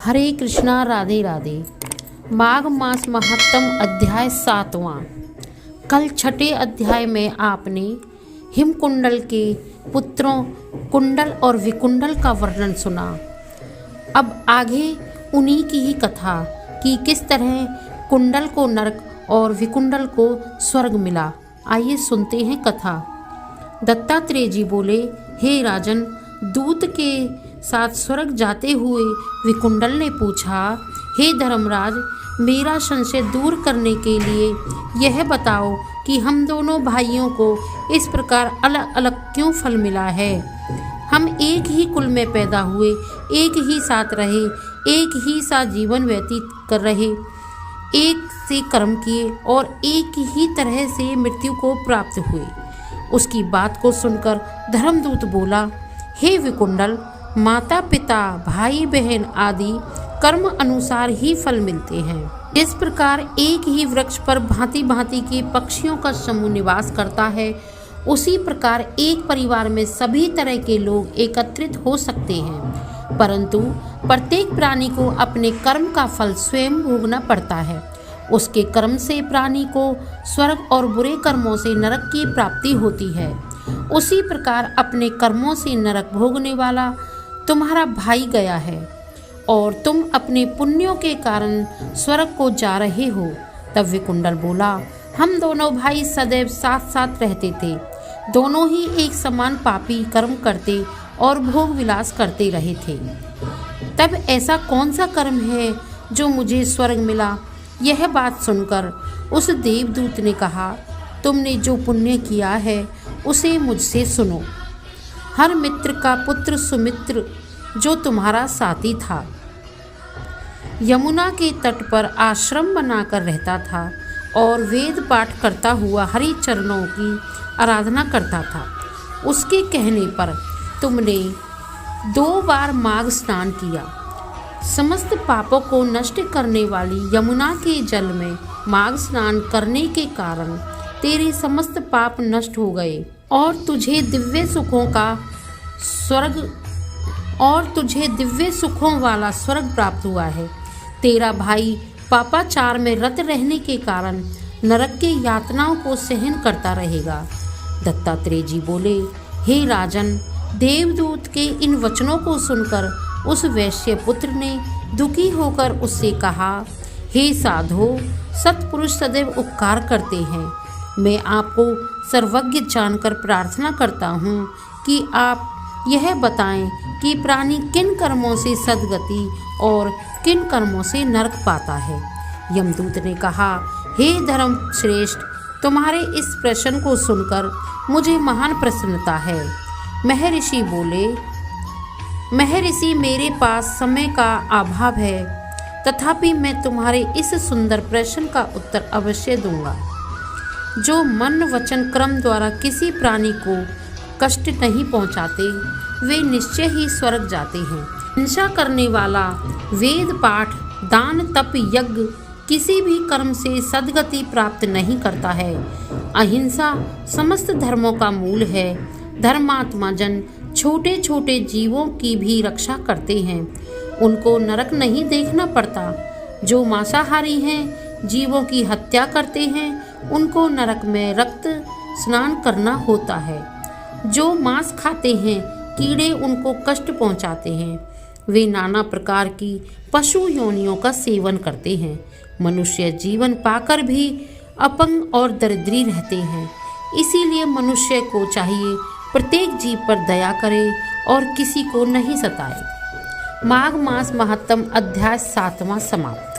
हरे कृष्णा राधे राधे। माघ मास महात्म अध्याय 7वां। कल छठे अध्याय में आपने हिमकुंडल के पुत्रों कुंडल और विकुंडल का वर्णन सुना। अब आगे उन्हीं की ही कथा कि किस तरह कुंडल को नरक और विकुंडल को स्वर्ग मिला। आइए सुनते हैं कथा। दत्तात्रेय जी बोले, हे राजन, दूत के साथ स्वर्ग जाते हुए विकुंडल ने पूछा, हे धर्मराज, मेरा संशय दूर करने के लिए यह बताओ कि हम दोनों भाइयों को इस प्रकार अलग अलग क्यों फल मिला है। हम एक ही कुल में पैदा हुए, एक ही साथ रहे, एक ही साथ जीवन व्यतीत कर रहे, एक से कर्म किए और एक ही तरह से मृत्यु को प्राप्त हुए। उसकी बात को सुनकर धर्मदूत बोला, हे विकुंडल, माता पिता भाई बहन आदि कर्म अनुसार ही फल मिलते हैं। इस प्रकार एक ही वृक्ष पर भांति भांति के पक्षियों का समूह निवास करता है, उसी प्रकार एक परिवार में सभी तरह के लोग एकत्रित हो सकते हैं, परंतु प्रत्येक प्राणी को अपने कर्म का फल स्वयं भोगना पड़ता है। उसके कर्म से प्राणी को स्वर्ग और बुरे कर्मों से नरक की प्राप्ति होती है। उसी प्रकार अपने कर्मों से नरक भोगने वाला तुम्हारा भाई गया है और तुम अपने पुण्यों के कारण स्वर्ग को जा रहे हो। तब विकुंडल बोला, हम दोनों भाई सदैव साथ साथ रहते थे, दोनों ही एक समान पापी कर्म करते और भोग विलास करते रहे थे। तब ऐसा कौन सा कर्म है जो मुझे स्वर्ग मिला। यह बात सुनकर उस देवदूत ने कहा, तुमने जो पुण्य किया है उसे मुझसे सुनो। हर मित्र का पुत्र सुमित्र जो तुम्हारा साथी था, यमुना के तट पर आश्रम बनाकर रहता था और वेद पाठ करता हुआ हरि चरणों की आराधना करता था। उसके कहने पर तुमने 2 बार माघ स्नान किया। समस्त पापों को नष्ट करने वाली यमुना के जल में माघ स्नान करने के कारण तेरे समस्त पाप नष्ट हो गए और तुझे दिव्य सुखों वाला स्वर्ग प्राप्त हुआ है। तेरा भाई पापाचार में रत रहने के कारण नरक के यातनाओं को सहन करता रहेगा। दत्तात्रेय जी बोले, हे राजन, देवदूत के इन वचनों को सुनकर उस वैश्य पुत्र ने दुखी होकर उससे कहा, हे साधो, सत्पुरुष सदैव उपकार करते हैं। मैं आपको सर्वज्ञ जानकर प्रार्थना करता हूँ कि आप यह बताएं कि प्राणी किन कर्मों से सद्गति और किन कर्मों से नरक पाता है। यमदूत ने कहा, हे धर्म श्रेष्ठ, तुम्हारे इस प्रश्न को सुनकर मुझे महान प्रसन्नता है। महर्षि बोले, महर्षि, मेरे पास समय का अभाव है, तथापि मैं तुम्हारे इस सुंदर प्रश्न का उत्तर अवश्य दूंगा। जो मन वचन क्रम द्वारा किसी प्राणी को कष्ट नहीं पहुंचाते, वे निश्चय ही स्वर्ग जाते हैं। हिंसा करने वाला वेद पाठ दान तप यज्ञ किसी भी कर्म से सद्गति प्राप्त नहीं करता है। अहिंसा समस्त धर्मों का मूल है। धर्मात्मा जन छोटे छोटे जीवों की भी रक्षा करते हैं, उनको नरक नहीं देखना पड़ता। जो मांसाहारी हैं, जीवों की हत्या करते हैं, उनको नरक में रक्त स्नान करना होता है। जो मांस खाते हैं, कीड़े उनको कष्ट पहुंचाते हैं। वे नाना प्रकार की पशु योनियों का सेवन करते हैं। मनुष्य जीवन पाकर भी अपंग और दरिद्री रहते हैं। इसीलिए मनुष्य को चाहिए प्रत्येक जीव पर दया करे और किसी को नहीं सताए। माघ मास महात्म अध्याय 7वां समाप्त।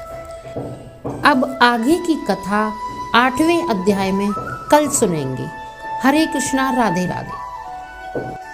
अब आगे की कथा 8वें अध्याय में कल सुनेंगे। हरे कृष्णा राधे राधे।